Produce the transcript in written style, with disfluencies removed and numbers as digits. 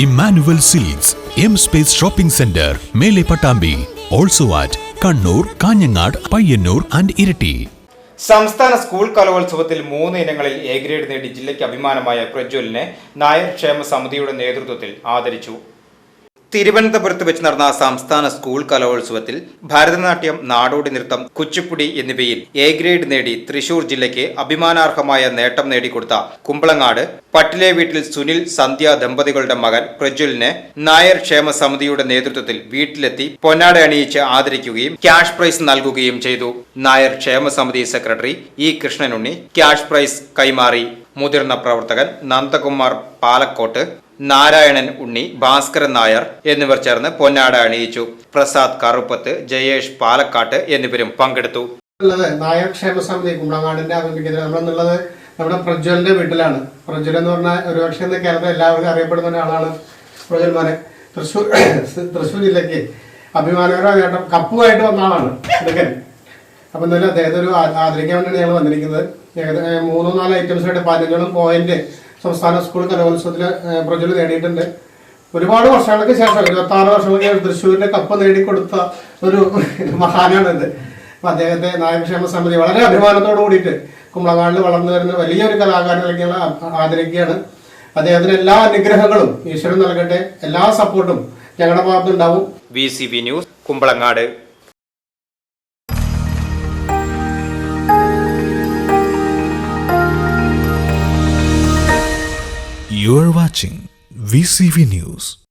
Emmanuel Silks, M Space Shopping Center, Mele Patambi. Also at Kannur, Kanyanad, Payyanur and Irati. സംസ്ഥാന school കലോത്സവത്തിൽ 3 ഇനങ്ങളിൽ A grade നേടി ജില്ലയ്ക്ക് അഭിമാനമായ പ്രജ്വലിനെ നായർ ക്ഷേമ സമിതിയുടെ നേതൃത്വത്തിൽ ആദരിച്ചു. തിരുവനന്തപുരത്ത് വെച്ച് നടന്ന സംസ്ഥാന സ്കൂൾ കലോത്സവത്തിൽ ഭരതനാട്യം, നാടോടി നൃത്തം, കുച്ചിപ്പുടി എന്നിവയിൽ എ ഗ്രേഡ് നേടി തൃശൂർ ജില്ലയ്ക്ക് അഭിമാനാർഹമായ നേട്ടം നേടിക്കൊടുത്ത കുമ്പളങ്ങാട് പട്ടിലെ വീട്ടിൽ സുനിൽ സന്ധ്യ ദമ്പതികളുടെ മകൻ പ്രജ്വലിനെ നായർ ക്ഷേമ സമിതിയുടെ നേതൃത്വത്തിൽ വീട്ടിലെത്തി പൊന്നാട അണിയിച്ച് ആദരിക്കുകയും ക്യാഷ് പ്രൈസ് നൽകുകയും ചെയ്തു. നായർ ക്ഷേമ സമിതി secretary E Krishnanunni cash prize കൈമാറി. മുതിർന്ന പ്രവർത്തകൻ നന്ദകുമാർ പാലക്കോട്ട്, നാരായണൻ ഉണ്ണി, ഭാസ്കരൻ നായർ എന്നിവർ ചേർന്ന് പൊന്നാട അണിയിച്ചു. പ്രസാദ് കറുപ്പത്ത്, ജയേഷ് പാലക്കാട്ട് എന്നിവരും പങ്കെടുത്തു. നായർ ക്ഷേമ സമിതി കുമ്പളങ്ങാടിന്റെ ആഭിമുഖ്യത്തിൽ നമ്മളുള്ളത് നമ്മുടെ പ്രജ്വലിന്റെ വീട്ടിലാണ്. പ്രജ്വൽ എന്ന് പറഞ്ഞാൽ ഒരുപക്ഷെ കേരളത്തിൽ എല്ലാവർക്കും അറിയപ്പെടുന്ന ഒരാളാണ് പ്രജ്വൽ മോനെ. തൃശ്ശൂർ ജില്ലയ്ക്ക് അഭിമാനകരമായ നേട്ടം കപ്പുമായിട്ട് വന്ന ആളാണ് ഇതൊക്കെ. അപ്പൊ എന്തായാലും അദ്ദേഹത്തെ ഒരു ആദരിക്കാൻ വേണ്ടിയാണ് ഞങ്ങൾ വന്നിരിക്കുന്നത്. 3-4 ഐറ്റംസായിട്ട് 15 പോയിന്റ് സംസ്ഥാന സ്കൂൾ കലോത്സവത്തിൽ പ്രജ്വൽ നേടിയിട്ടുണ്ട്. ഒരുപാട് വർഷങ്ങൾക്ക് ശേഷം 26 വർഷങ്ങൾക്ക് തൃശ്ശൂരിന്റെ കപ്പ് നേടിക്കൊടുത്ത ഒരു മഹാനാണിത്. അപ്പൊ അദ്ദേഹത്തെ നായകക്ഷേമ സമിതി വളരെ അഭിമാനത്തോടു കൂടിയിട്ട് കുമ്പളങ്ങാടിൽ വളർന്നു വരുന്ന വലിയൊരു കലാകാരനിലേക്ക് ആദരിക്കുകയാണ്. അദ്ദേഹത്തിന് എല്ലാ അനുഗ്രഹങ്ങളും ഈശ്വരൻ നൽകട്ടെ. എല്ലാ സപ്പോർട്ടും ഞങ്ങളുടെ ഭാഗത്തുണ്ടാവും. VCV news, Kumbalangad. You are watching VCV News.